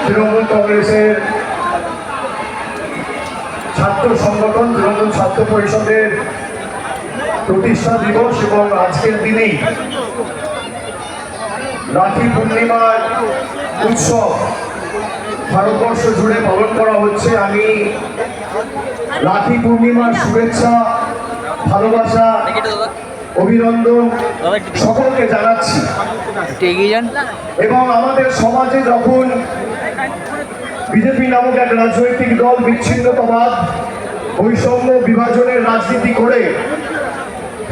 তৃণমূল কংগ্রেসের ছাত্র সংগঠন তৃণমূল ছাত্র পরিষদের প্রতিষ্ঠা দিবস এবং আজকের দিনেই রাখি পূর্ণিমার উৎসব ভারতবর্ষ জুড়ে পালন করা হচ্ছে। আমি রাখি পূর্ণিমার শুভেচ্ছা, ভালোবাসা, অভিনন্দন সকলকে জানাচ্ছি। এবং আমাদের সমাজে যখন বিজেপি নামক এক রাজনৈতিক দল বিচ্ছিন্নতাবাদ, বৈষম্য, বিভাজনের রাজনীতি করে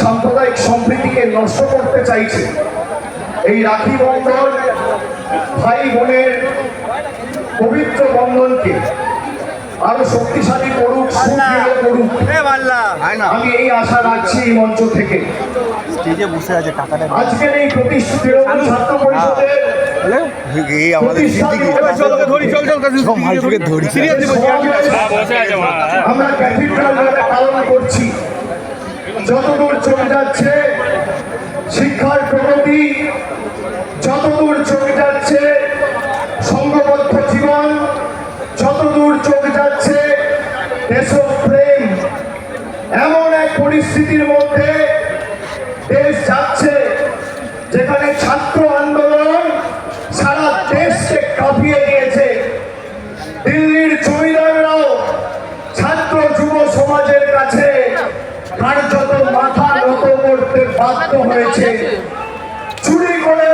সাম্প্রদায়িক সম্প্রীতিকে নষ্ট করতে চাইছে, এই রাখি বন্ধন ভাই বোনের পবিত্র বন্ধনকে আরো শক্তিশালী করুক, করুক, আমি এই আশা রাখছি এই মঞ্চ থেকে। আজকের এই প্রতিষ্ঠিত ছাত্র পরিষদের আমরা ক্যাথিড্রাল পালন করছি। যতদূর চলে যাচ্ছে শিক্ষার প্রগতি, যতদূর চলে যাচ্ছে সংঘবদ্ধ জীবন, যতদূর চলে যাচ্ছে দেশপ্রেম, এমন এক পরিস্থিতির মধ্যে দেশ যাচ্ছে যেখানে ছাত্র আন্দোলন সারা দেশকে কাঁপিয়ে দিয়েছে। দিল্লির জমিদাররাও ছাত্র যুব সমাজের কাছে কার্যত মাথা নত করতে বাধ্য হয়েছে। চুরি করে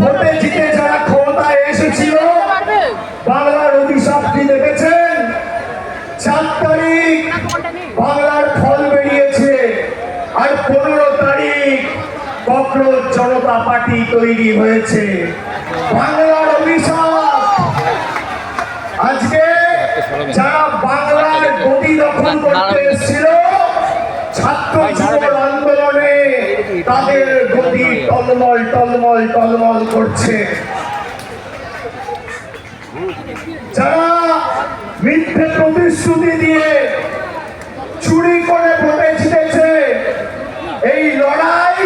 ভোটে জিতে যারা ক্ষমতায় এসেছিল, বাংলার অভিশাপটি দেখেছেন। 4 তারিখ বাংলার ফল বেরিয়েছে, আর 15 তারিখ ককরোচ জনতা পার্টি তৈরি হয়েছে। বাংলার অভিশাপ। আজকে যারা বাংলার গদি দখল করতে এসেছিল ছাত্র যুব আন্দোলনে, তাদের গদি টলমল টলমল টলমল করছে। যারা মিথ্যে প্রতিশ্রুতি দিয়ে চুরি করে ভোটে জিতেছে, এই লড়াই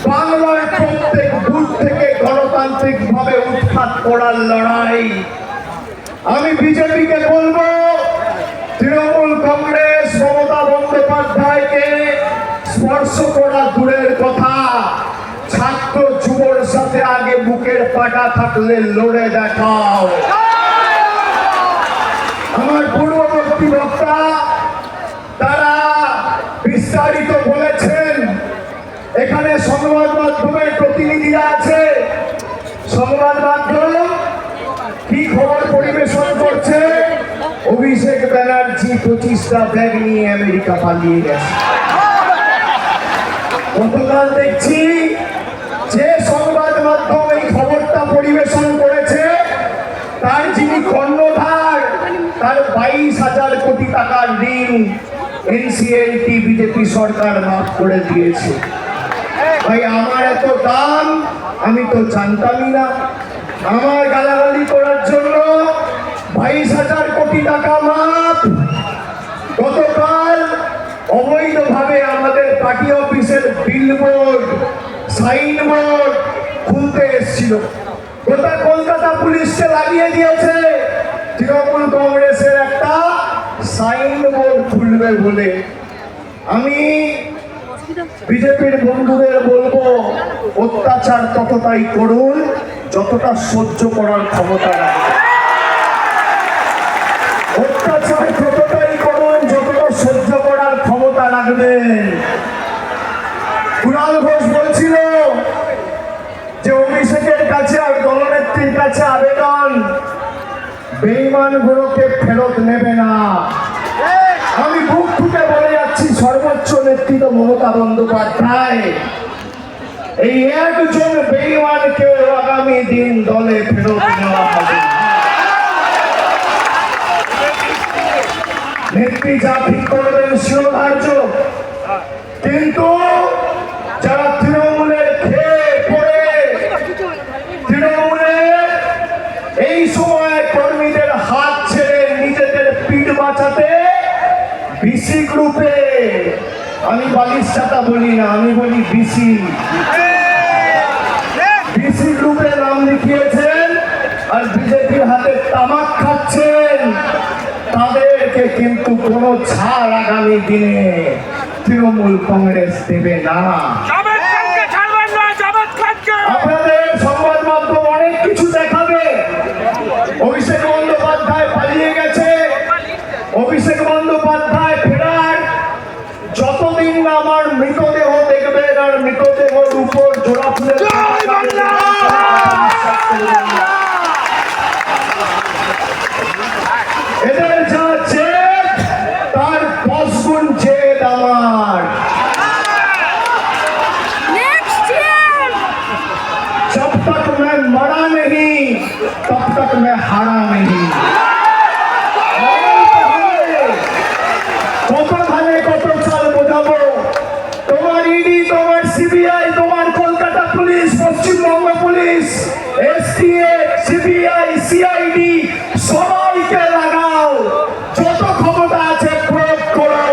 বাংলার প্রত্যেক বুথ থেকে গণতান্ত্রিক ভাবে উৎখাত করার লড়াই। আমি বিজেপিকে বলবো, তৃণমূল কংগ্রেস মমতা বন্দ্যোপাধ্যায়কে স্পর্শ করা দূরের কথা, ছাত্র যুবর সাথে আগে বুকের পাটা থাকলে লড়ে দেখাও। আমার পূর্ববর্তী বক্তা তারা বিস্তারিত বলেছেন। এখানে সংবাদ মাধ্যমের প্রতিনিধিরা আছে। সংবাদ মাধ্যম কি খবর পরিবেশন করছে? অভিষেক ব্যানার্জি 25টা ব্যাগ নিয়ে আমেরিকা পালিয়ে গেছে। গতকাল দেখছি যে সংবাদ মাধ্যম এই খবরটা পরিবেশন করেছে, তার যিনি কর্ণধার, তার 22,000 কোটি টাকার ঋণ এনসিএলটি বিজেপি সরকার মাফ করে দিয়েছে। ভাই, আমার এত দাম আমি তো জানতামই না। আমার গালাগালি করার জন্য 22,000 কোটি টাকা মাফ। গতকাল অবৈধভাবে আমাদের পার্টি অফিসের বিলবোর্ড, সাইনবোর্ড খুলতে এসেছিল, গোটা কলকাতা পুলিশকে লাগিয়ে দিয়েছে তৃণমূল কংগ্রেসের একটা সাইনবোর্ড খুলবে বলে। আমি বিজেপির বন্ধুদের বলবো, অত্যাচার ততটাই করুন যতটা সহ্য করার ক্ষমতা রাখে। অত্যাচার ততটাই করুন যতটা সহ্য করার ক্ষমতা রাখবেন। কুণাল ঘোষ বলছিল যে অভিষেকের কাছে আর দলনেত্রীর কাছে আবেদন, বেঈমানগুলোকে ফেরত নেবে না। আমি বুক ফুটে বলে যাচ্ছি, সর্বোচ্চ নেতৃত্ব মমতা বন্দ্যোপাধ্যায় এই একজন বেঈমানকে আগামী দিন দলে ফেরত নেওয়া হবে। নেত্রী যা ঠিক করবেন শিরোধার্য, কিন্তু যারা তৃণমূলের খেয়ে পড়ে, তৃণমূলের এই সময় কর্মীদের হাত ছেড়ে নিজেদের পিঠ বাঁচাতে বিসি গ্রুপে, আমি বালিশ চাটা বলি না, আমি বলি বিসি গ্রুপে নাম লিখিয়েছেন আর বিজেপির হাতে তামাক খাচ্ছেন, তাদেরকে কিন্তু কোনো ছাড় আগামী দিনে তৃণমূল কংগ্রেস দেবে না। আপনাদের সংবাদ মাধ্যম অনেক কিছু দেখাবে। অভিষেক বন্দ্যোপাধ্যায় পালিয়ে গেছে, অভিষেক বন্দ্যোপাধ্যায় ফেরার যতদিন না আমার মৃতদেহ দেখবেন আর মৃতদেহের উপর জোড়া ফুলের এদের যা জেদ তার 10 গুণ জেদ আমার। जब तक मैं मरा नहीं तब तक मैं हारा नहीं। কত ধানে কত চাল বোঝাবো? তোমার ইডি, তোমার সিবিআই, তোমার Kolkata police, Paschimbanga police, STF, CBI, CID সবাইকে লাগাও, যত ক্ষমতা আছে প্রয়োগ করো,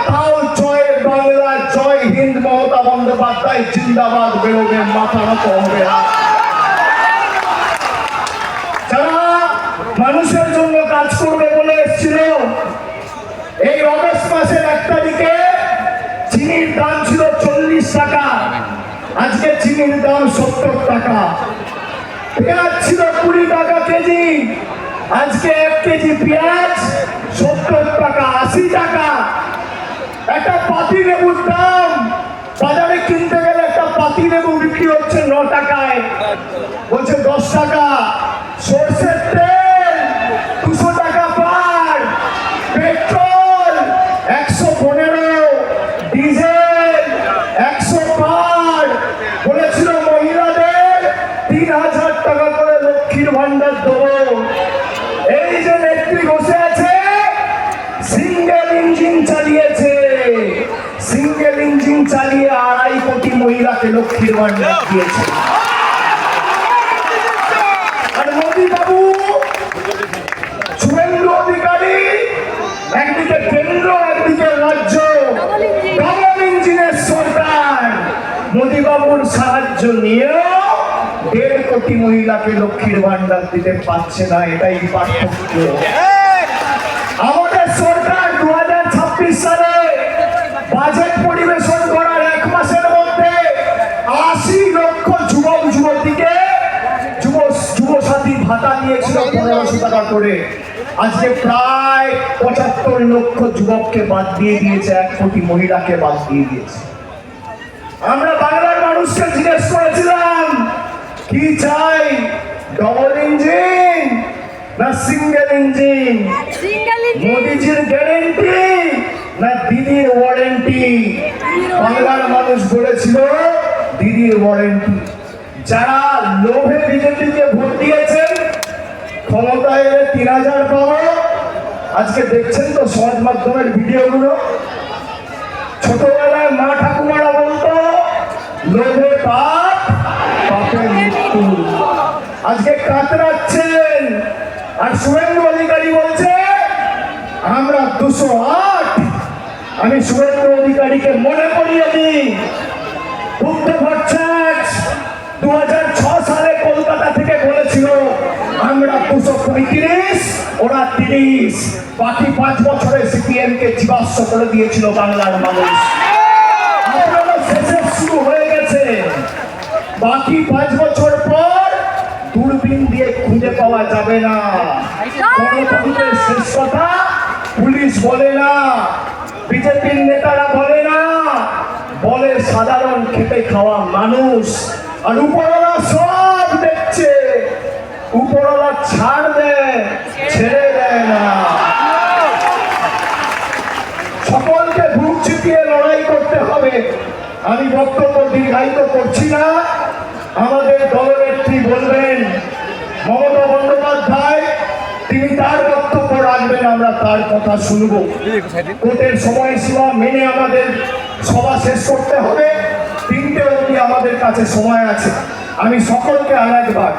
তাও জয় বাংলা, জয় হিন্দ, মমতা বন্দ্যোপাধ্যায় জিন্দাবাদ বেরোবে, মাথা নত হবে না। যারা মানুষের জন্য কাজ করবে বলে এসেছিল, এই অগস্ট মাসের 1 তারিখে চিনির দাম ছিল 40 টাকা, আজকে চিনির দাম 70 টাকা। পেঁয়াজ ছিল 20 টাকা কেজি, আজকে 1 কেজি পেঁয়াজ 70 টাকা, 80 টাকা। একটা পাতি লেবুর দাম বাজারে কিনতে গেলে একটা পাতি লেবু বিক্রি হচ্ছে 9 টাকায়, বলছে 10 টাকা। সরষের তেল 200 টাকা পার, পেট্রোল 115, ডিজেল 100 পার। বলেছিল মহিলাদের 3000 টাকা করে লক্ষ্মীর ভান্ডার দেবো। এই যে নেত্রী বসে আছে, সিঙ্গেল ইঞ্জিন চালিয়েছে, সিঙ্গেল ইঞ্জিন চালিয়ে 2.5 কোটি মহিলাকে লক্ষ্মীর ভান্ডার দিয়েছে। আর মোদী বাবু, শুভেন্দু অধিকারী, একদিকে কেন্দ্র একদিকে রাজ্য, ডবল ইঞ্জিনের সরকার, মোদী বাবুর সাহায্য নিয়েও 1.5 কোটি মহিলাকে লক্ষ্মীর ভান্ডার দিতে পারছে না। এটাই পার্থক্য। আমাদের সরকার 2026 সালে বাজেট পরিবেশন করার 1 মাসের মধ্যে 80 লক্ষ যুবক যুবতীকে যুবসাথী ভাতা দিয়েছিল 1500 টাকা করে। আজকে প্রায় 75 লক্ষ যুবককে বাদ দিয়ে দিয়েছে, 1 কোটি মহিলাকে বাদ দিয়ে দিয়েছে। আমরা বাংলার মানুষকে জিজ্ঞেস করেছিলাম কি চাই, ডবল ইঞ্জিন না সিঙ্গেল ইঞ্জিন? মোদিজির গ্যারেন্টি না দিদির ওয়ারেন্টি? বাংলার মানুষ বলেছিল দিদির ওয়ারেন্টি। যারা লোভে বিজেপিকে ভোট দিয়েছেন, ক্ষমতায় এলে 3000 পাবো। আজকে দেখছেন তো সমাজ মাধ্যমের ভিডিওগুলো। ছোটবেলায় মা ঠাকুমারা বলতো লোভে পাপ, পাপে মৃত্যু। আজকে কাতরাচ্ছেন। আর শুভেন্দু অধিকারী বলছে আমরা 208। আমি শুভেন্দু অধিকারীকে মনে করিয়ে দিই, বুদ্ধ ভট্টাচার্য 2006 সালে কলকাতা থেকে বলেছিল আমরা 235, ওরা 30। বাকি 5 বছরে সিপিএম কে জীবাশ্ম করে দিয়েছিল বাংলার মানুষ। আপনারা শেষে শুরু হয়ে গেছে, বাকি 5 বছর পর দূরবীন দিয়ে খুঁজে পাওয়া যাবে না। গণতন্ত্রের শেষ কথা পুলিশ বলে না, বিজেপির নেতারা বলে না, বলে সাধারণ খেটে খাওয়া মানুষ। আর উপরওয়ালা সব দেখছে, উপরওয়ালা ছাড় দেয়, ছেড়ে দেয় না। সকলকে বুক চিতিয়ে লড়াই করতে হবে। আমি বক্তব্য দীর্ঘায়িত করছি না। আমাদের দলনেত্রী বলবেন, মমতা বন্দ্যোপাধ্যায় তিনি তার বক্তব্য রাখবেন, আমরা তার কথা শুনবো। কোর্টের সময়সীমা মেনে আমাদের সভা শেষ করতে হবে। 3টে অবধি আমাদের কাছে সময় আছে। আমি সকলকে আরেকবার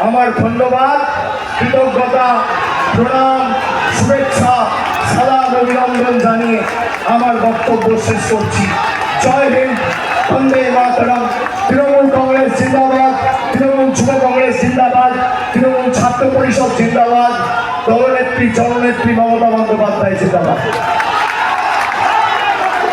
আমার ধন্যবাদ, কৃতজ্ঞতা প্রণাম, শুভেচ্ছা, সালাম, অভিনন্দন জানিয়ে আমার বক্তব্য শেষ করছি। জয় হিন্দ, বন্দে মাতরম। তৃণমূল কংগ্রেস জিন্দাবাদ, তৃণমূল যুব কংগ্রেস জিন্দাবাদ, তৃণমূল ছাত্র পরিষদ জিন্দাবাদ, দলনেত্রী জননেত্রী মমতা বন্দ্যোপাধ্যায় জিন্দাবাদ।